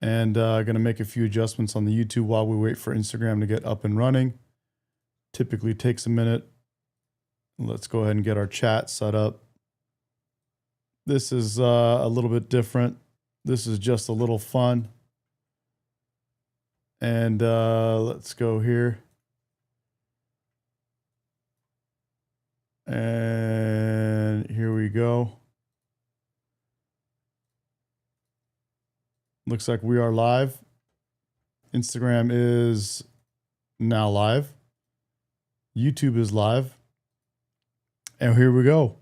and going to make a few adjustments on the YouTube while we wait for Instagram to get up and running. Typically takes a minute. Let's go ahead and get our chat set up. This is a little bit different. This is just a little fun. And let's go here. And here we go. Looks like we are live. Instagram is now live. YouTube is live. And here we go.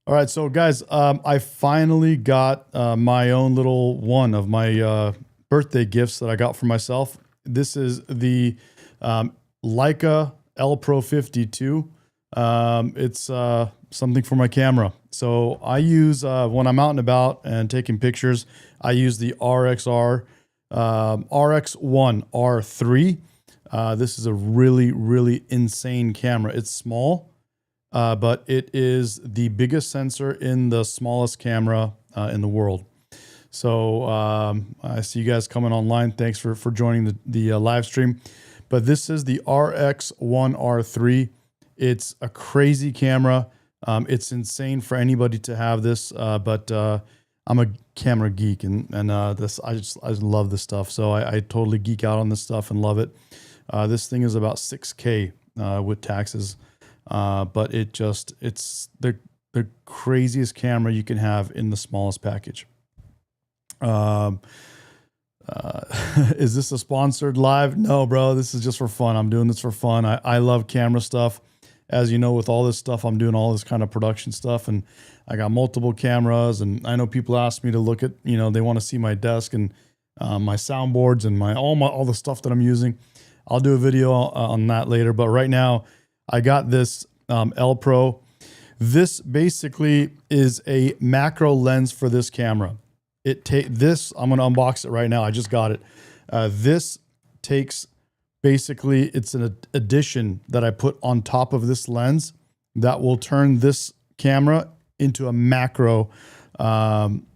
All right, so guys, I finally got my own little one of my birthday gifts that I got for myself. This is the Leica Elpro 52. It's something for my camera. So I use, when I'm out and about and taking pictures, I use the RX1R III. This is a really, really insane camera. It's small, but it is the biggest sensor in the smallest camera in the world. So I see you guys coming online. Thanks for joining the live stream. But this is the RX1R III. It's a crazy camera. It's insane for anybody to have this, but I'm a camera geek, and this I love this stuff. So I totally geek out on this stuff and love it. This thing is about 6K with taxes, but it's the craziest camera you can have in the smallest package. Is this a sponsored live? No, bro. This is just for fun. I'm doing this for fun. I love camera stuff. As you know, with all this stuff, I'm doing all this kind of production stuff, and I got multiple cameras, and I know people ask me to look at, they want to see my desk and my soundboards and all the stuff that I'm using. I'll do a video on that later, but right now I got this Elpro. This basically is a macro lens for this camera. I'm going to unbox it right now. I just got it. This takes, basically, it's an addition that I put on top of this lens that will turn this camera into a macro,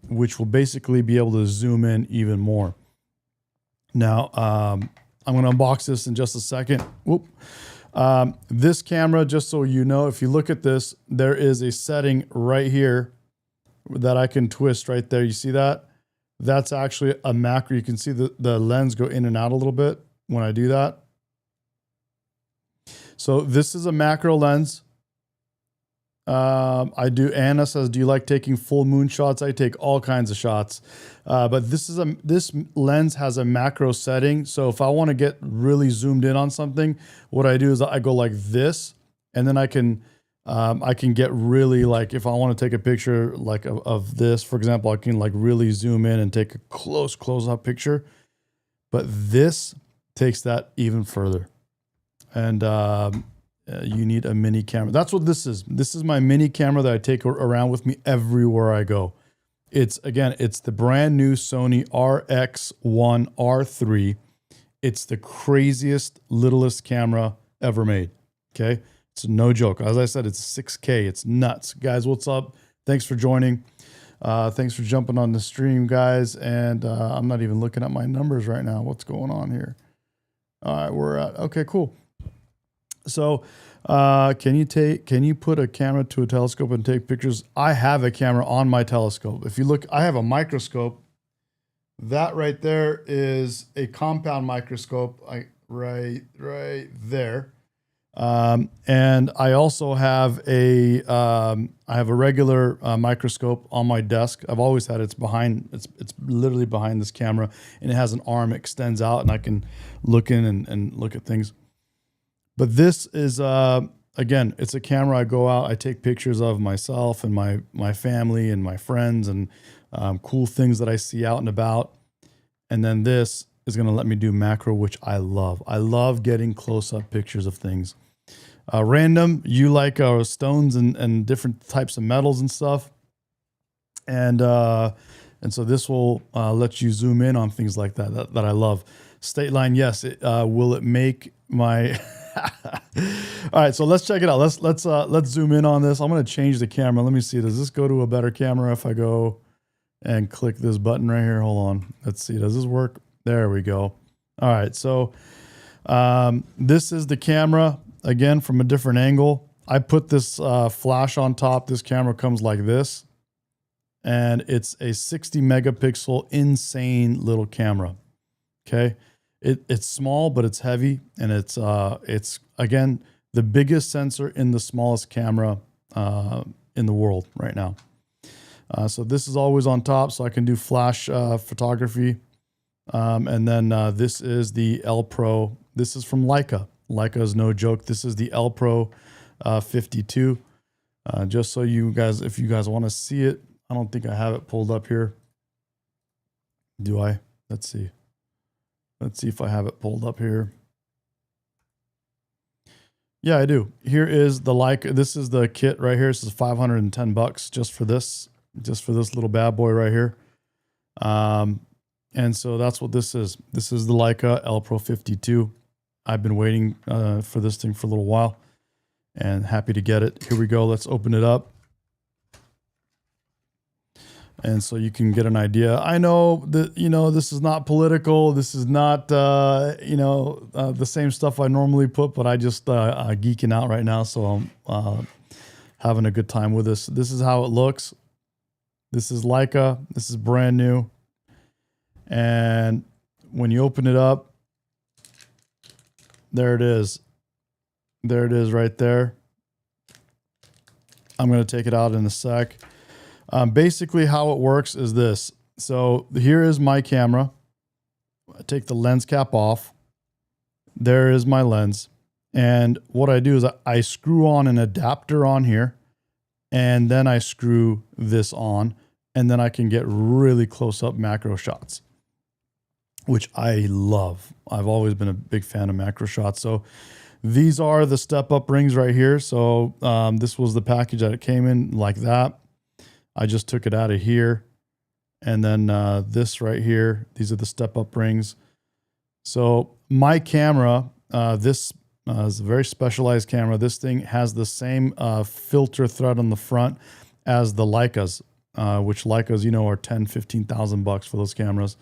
which will basically be able to zoom in even more. Now, I'm going to unbox this in just a second. Whoop. This camera, just so you know, if you look at this, there is a setting right here that I can twist right there. You see that? That's actually a macro. You can see the lens go in and out a little bit when I do that. So this is a macro lens. Anna says, do you like taking full moon shots? I take all kinds of shots. But this lens has a macro setting. So if I want to get really zoomed in on something, what I do is I go like this, and then I can get really, like, if I want to take a picture like of this, for example, I can like really zoom in and take a close-up picture. But this takes that even further. And you need a mini camera. That's what this is. This is my mini camera that I take around with me everywhere I go. It's the brand new Sony RX1R III. It's the craziest, littlest camera ever made. Okay? It's no joke. As I said, it's 6K. It's nuts. Guys, what's up? Thanks for joining. Thanks for jumping on the stream, guys. And I'm not even looking at my numbers right now. What's going on here? All right, we're at, okay, cool. So can you put a camera to a telescope and take pictures? I have a camera on my telescope. If you look, I have a microscope. That right there is a compound microscope, right there. And I also have a regular microscope on my desk. I've always had it. It's literally behind this camera, and it has an arm that extends out, and I can look in and look at things. But this is, again, it's a camera I go out, I take pictures of myself and my family and my friends and cool things that I see out and about. And then this is going to let me do macro, which I love. I love getting close-up pictures of things. Random, you like stones and different types of metals and stuff. And so this will let you zoom in on things like that I love. State line, yes. Will it make my... All right, so let's check it out. Let's zoom in on this. I'm going to change the camera. Let me see. Does this go to a better camera if I go and click this button right here. Hold on. Let's see. Does this work? There we go. All right. So this is the camera again from a different angle. I put this flash on top. This camera comes like this, and it's a 60 megapixel insane little camera. Okay. It's small, but it's heavy, and it's again the biggest sensor in the smallest camera in the world right now. So this is always on top, so I can do flash photography. And then this is the Elpro. This is from Leica. Leica is no joke. This is the Elpro 52. Just so you guys, if you guys want to see it, I don't think I have it pulled up here. Do I? Let's see. Let's see if I have it pulled up here. Yeah, I do. Here is the Leica. This is the kit right here. This is $510 just for this little bad boy right here. And so that's what this is. This is the Leica Elpro 52. I've been waiting for this thing for a little while, and happy to get it. Here we go. Let's open it up. And so you can get an idea. I know that, this is not political. This is not, the same stuff I normally put, but I just geeking out right now. So I'm having a good time with this. This is how it looks. This is Leica. This is brand new. And when you open it up, there it is. There it is right there. I'm going to take it out in a sec. Basically how it works is this. So here is my camera. I take the lens cap off. There is my lens. And what I do is I screw on an adapter on here, and then I screw this on, and then I can get really close up macro shots, which I love. I've always been a big fan of macro shots. So these are the step up rings right here. So this was the package that it came in like that. I just took it out of here. And then this right here, these are the step up rings. So my camera, this is a very specialized camera. This thing has the same filter thread on the front as the Leicas, which Leicas, are $10,000-$15,000 for those cameras.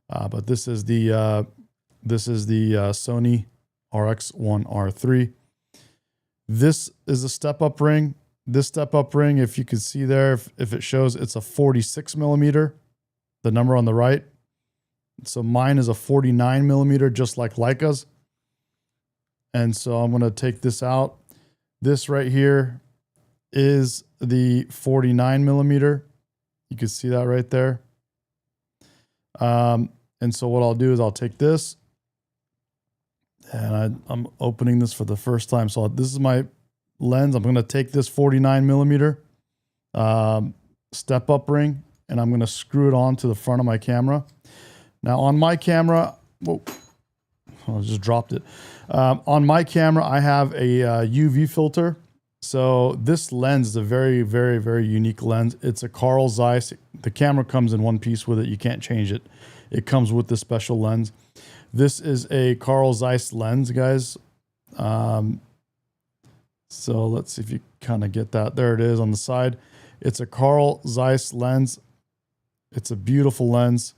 But this is the Sony RX1R III. This is a step up ring. This step up ring, if you can see there, if it shows, it's a 46 millimeter, the number on the right. So mine is a 49 millimeter, just like Leica's. And so I'm going to take this out. This right here is the 49 millimeter. You can see that right there. And so what I'll do is I'll take this, and I'm opening this for the first time. So this is my lens. I'm going to take this 49 millimeter step up ring, and I'm going to screw it on to the front of my camera. Now on my camera, whoa, I just dropped it. On my camera, I have a UV filter. So this lens is a very, very, very unique lens. It's a Carl Zeiss. The camera comes in one piece with it. You can't change it. It comes with this special lens. This is a Carl Zeiss lens, guys. So let's see if you kind of get that. There it is on the side. It's a Carl Zeiss lens. It's a beautiful lens.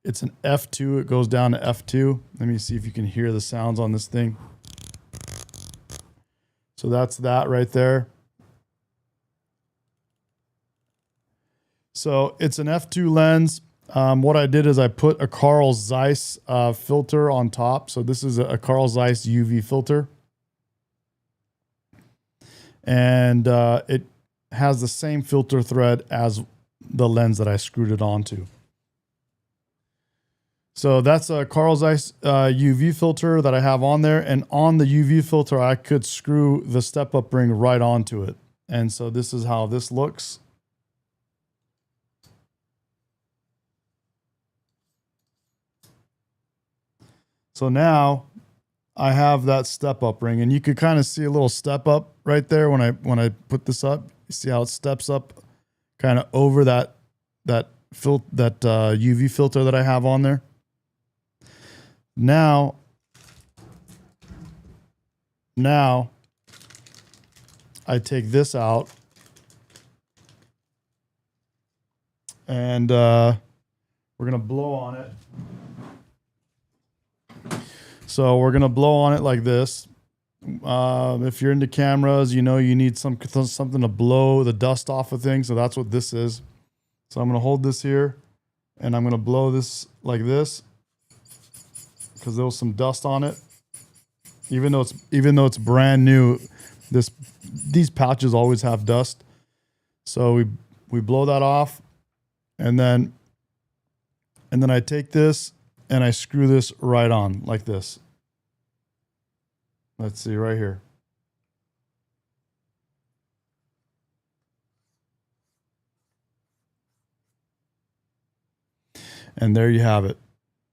It's an f2. It goes down to f2. Let me see if you can hear the sounds on this thing. So that's that right there. So it's an f2 lens. What I did is I put a Carl Zeiss filter on top. So this is a Carl Zeiss UV filter. And it has the same filter thread as the lens that I screwed it onto. So that's a Carl Zeiss UV filter that I have on there. And on the UV filter, I could screw the step-up ring right onto it. And so this is how this looks. So now I have that step-up ring, and you could kind of see a little step up right there when I put this up. You see how it steps up kind of over that UV filter that I have on there. Now I take this out, and we're gonna blow on it. So we're gonna blow on it like this. If you're into cameras, you know you need something to blow the dust off of things. So that's what this is. So I'm gonna hold this here, and I'm gonna blow this like this because there was some dust on it. Even though it's brand new, these pouches always have dust. So we blow that off, and then I take this and I screw this right on like this. Let's see right here. And there you have it.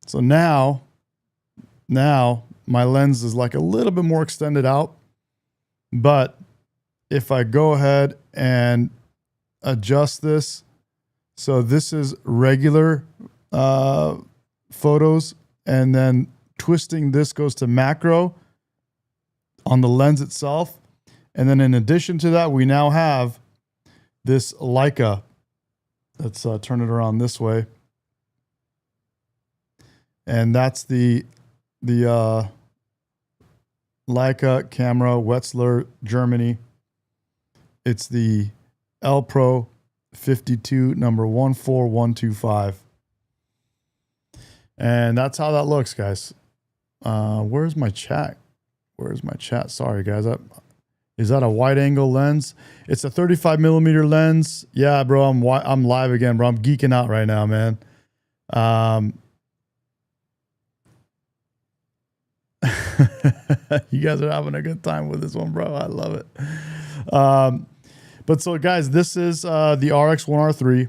So now my lens is like a little bit more extended out, but if I go ahead and adjust this, so this is regular photos, and then twisting this goes to macro on the lens itself. And then in addition to that, we now have this Leica. Let's turn it around this way. And that's the Leica camera, Wetzlar, Germany. It's the Elpro 52 number 14125. And that's how that looks, guys. Where's my chat? Where's my chat? Sorry, guys. Is that a wide angle lens? It's a 35 millimeter lens. Yeah, bro. I'm live again, bro. I'm geeking out right now, man. You guys are having a good time with this one, bro. I love it. But so, guys, this is the RX1R III.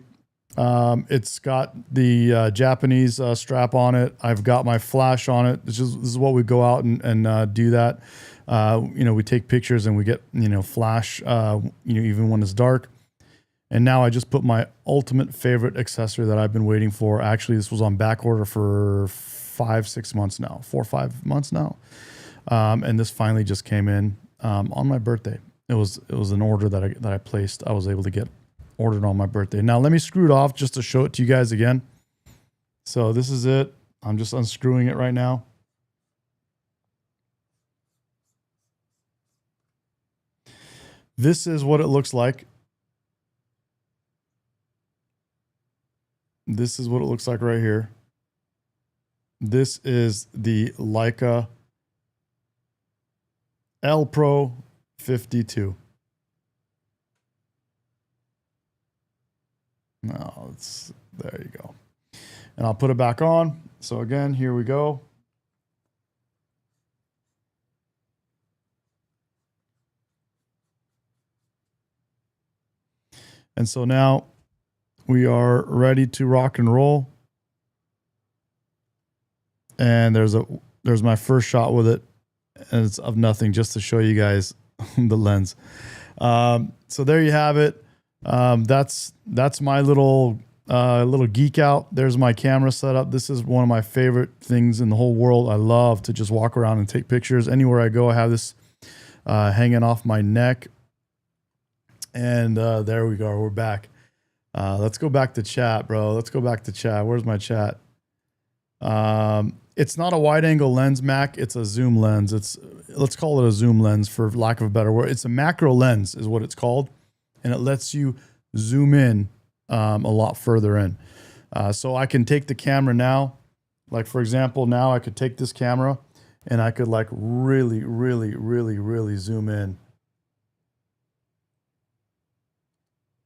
It's got the Japanese strap on it. I've got my flash on it. This is what we go out and do that. We take pictures and we get, flash, even when it's dark. And now I just put my ultimate favorite accessory that I've been waiting for. Actually, this was on back order for 5-6 months now, 4 or 5 months now. And this finally just came in on my birthday. It was an order that I placed. I was able to get ordered on my birthday. Now let me screw it off just to show it to you guys again. So this is it. I'm just unscrewing it right now. This is what it looks like. This is what it looks like right here. This is the Leica Elpro 52. No, there you go. And I'll put it back on. So again, here we go. And so now we are ready to rock and roll. And there's my first shot with it, and it's of nothing, just to show you guys the lens. So there you have it. That's my little geek out. There's my camera setup. This is one of my favorite things in the whole world. I love to just walk around and take pictures. Anywhere I go, I have this hanging off my neck. And there we go. We're back. Let's go back to chat, bro. Let's go back to chat. Where's my chat? It's not a wide angle lens, Mac. It's a zoom lens. Let's call it a zoom lens for lack of a better word. It's a macro lens is what it's called. And it lets you zoom in a lot further in. So I can take the camera now. Like for example, now I could take this camera and I could like really, really, really, really zoom in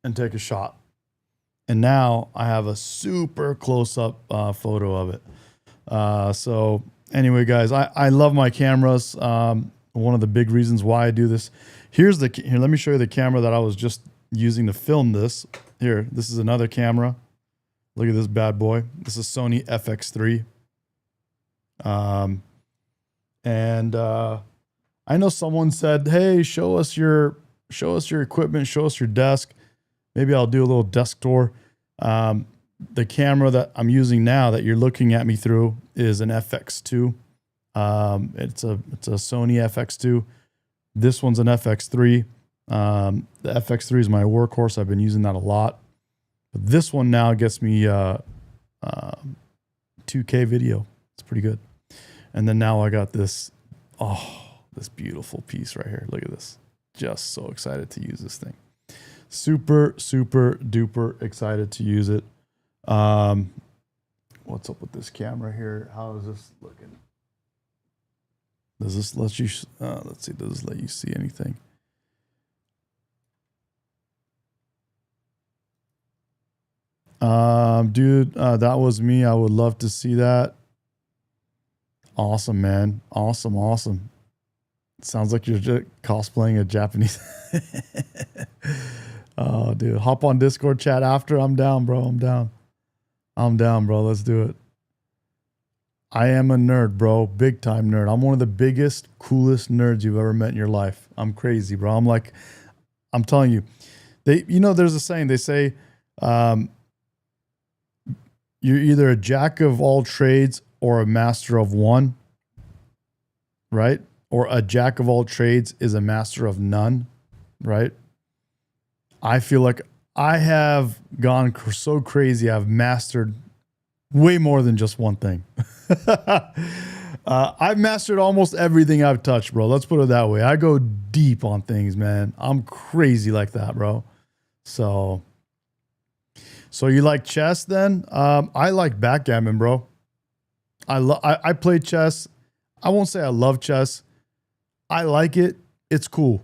and take a shot. And now I have a super close-up photo of it. So anyway, guys, I love my cameras. One of the big reasons why I do this. Here, let me show you the camera that I was just using to film this. Here, this is another camera. Look at this bad boy. This is Sony FX3. I know someone said, "Hey, show us your equipment, show us your desk." Maybe I'll do a little desk tour. The camera that I'm using now that you're looking at me through is an FX2. It's a Sony FX2. This one's an FX3. The FX3 is my workhorse. I've been using that a lot. But this one now gets me 2K video. It's pretty good. And then now I got this, this beautiful piece right here. Look at this. Just so excited to use this thing. Super, super duper excited to use it. What's up with this camera here? How is this looking? Does this let you, let's see, does this let you see anything? Dude, that was me. I would love to see that. Awesome, man. Awesome, awesome. Sounds like you're just cosplaying a Japanese. Oh, dude. Hop on Discord chat after. I'm down, bro. I'm down. I'm down, bro. Let's do it. I am a nerd, bro. Big time nerd. I'm one of the biggest, coolest nerds you've ever met in your life. I'm crazy, bro. I'm telling you. There's a saying. They say, you're either a jack of all trades or a master of one, right? Or a jack of all trades is a master of none, right? I feel like I have gone so crazy. I've mastered way more than just one thing. I've mastered almost everything I've touched, bro. Let's put it that way. I go deep on things, man. I'm crazy like that, bro. So you like chess then? I like backgammon, bro. I play chess. I won't say I love chess. I like it. It's cool.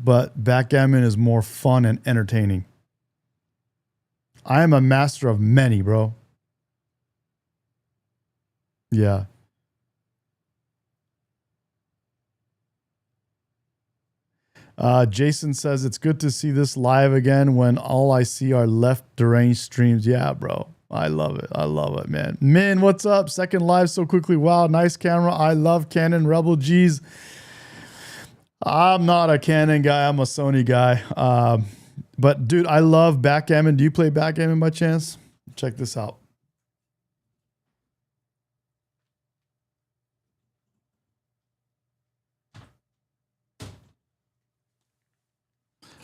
But backgammon is more fun and entertaining. I am a master of many, bro. Yeah. Jason says, it's good to see this live again when all I see are left deranged streams. Yeah, bro. I love it. I love it, man. Min, what's up? Second live so quickly. Wow, nice camera. I love Canon Rebel G's. I'm not a Canon guy. I'm a Sony guy. But, dude, I love backgammon. Do you play backgammon by chance? Check this out.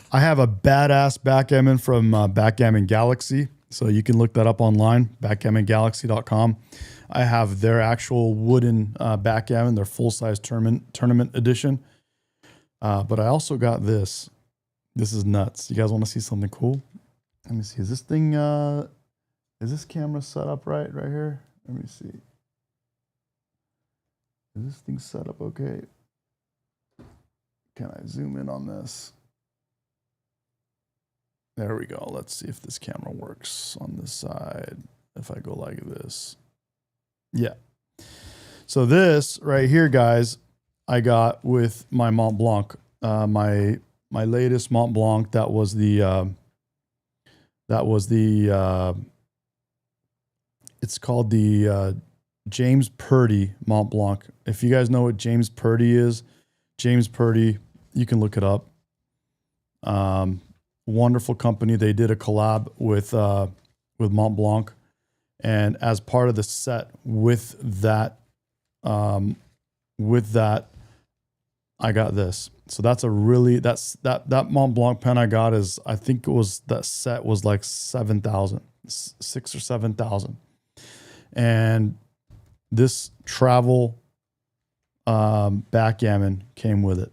I have a badass backgammon from Backgammon Galaxy. So you can look that up online, backgammongalaxy.com. I have their actual wooden backgammon, their full-size tournament edition. But I also got this. This is nuts. You guys want to see something cool? Let me see. Is this thing, is this camera set up right here? Let me see. Is this thing set up okay? Can I zoom in on this? There we go. Let's see if this camera works on this side. If I go like this. Yeah. So this right here, guys, I got with my Mont Blanc. My latest Mont Blanc, that was the it's called the James Purdy Mont Blanc. If you guys know what James Purdy is, James Purdy, you can look it up. Wonderful company. They did a collab with Mont Blanc, and as part of the set with that, I got this. So that's a really, that Mont Blanc pen I got is, I think it was, that set was like 7,000, 6,000 or 7,000. And this travel backgammon came with it.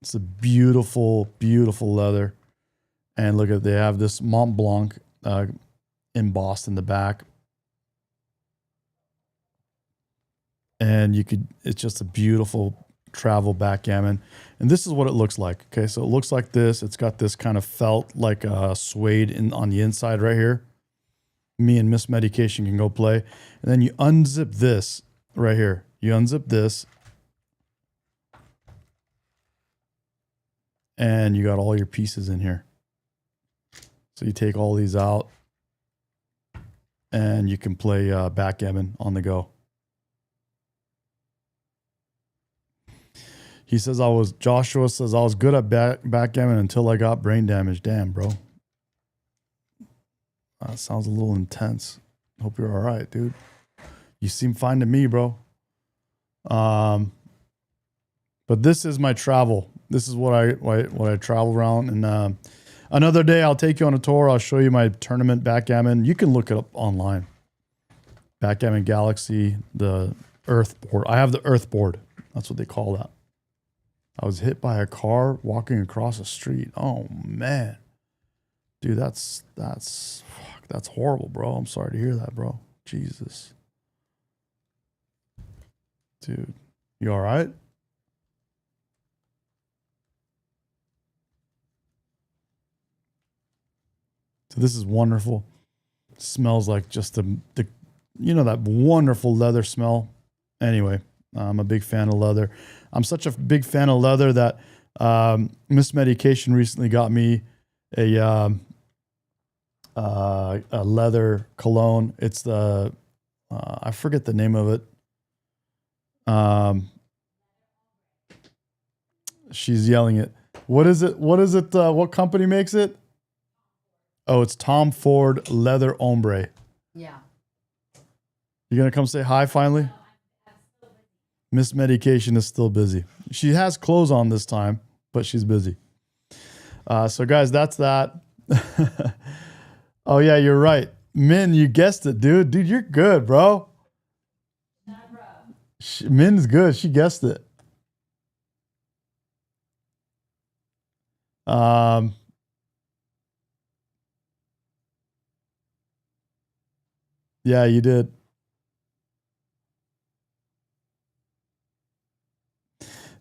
It's a beautiful, beautiful leather. And look at, they have this Mont Blanc embossed in the back. And you could, it's just a beautiful travel backgammon. And this is what it looks like. Okay, so it looks like this. It's got this kind of felt like suede on the inside right here. Me and Miss Medication can go play. And then you unzip this right here. You unzip this. And you got all your pieces in here. So you take all these out and you can play backgammon on the go. He says Joshua says I was good at backgammon until I got brain damage. Damn, bro. That sounds a little intense. Hope you're all right, dude. You seem fine to me, bro. But this is my travel. This is what I travel around, and Another day, I'll take you on a tour. I'll show you my tournament backgammon. You can look it up online. Backgammon Galaxy, the Earth board. I have the Earth board. That's what they call that. I was hit by a car walking across the street. Oh man, dude, that's horrible, bro. I'm sorry to hear that, bro. Jesus, dude, you all right? So this is wonderful. It smells like just the you know, that wonderful leather smell. Anyway, I'm a big fan of leather. I'm such a big fan of leather that Miss Medication recently got me a leather cologne. It's the I forget the name of it. She's yelling it. What is it? What is it? What company makes it? Oh, it's Tom Ford Leather Ombre. Yeah. You gonna come say hi finally? Miss Medication is still busy. She has clothes on this time, but she's busy. So guys, that's that. Oh yeah, you're right. Min, you guessed it, dude. Dude, you're good, bro. Min's good. She guessed it. Yeah, you did.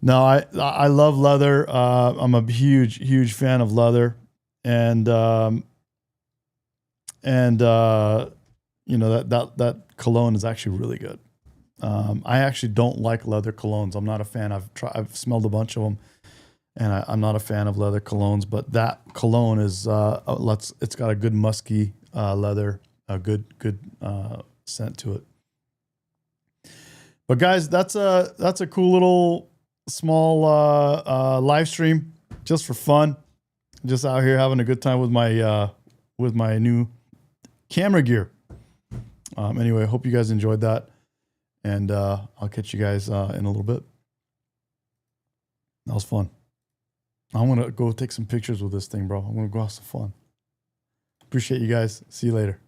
No, I love leather. I'm a huge fan of leather, and you know that cologne is actually really good. I actually don't like leather colognes. I'm not a fan. I've smelled a bunch of them, and I'm not a fan of leather colognes. But that cologne is it's got a good musky leather, a good scent to it. But guys, that's a cool little small live stream just for fun. Just out here having a good time with my new camera gear. Anyway, I hope you guys enjoyed that, and I'll catch you guys in a little bit. That was fun. I want to go take some pictures with this thing, bro. I'm gonna go have some fun. Appreciate you guys. See you later.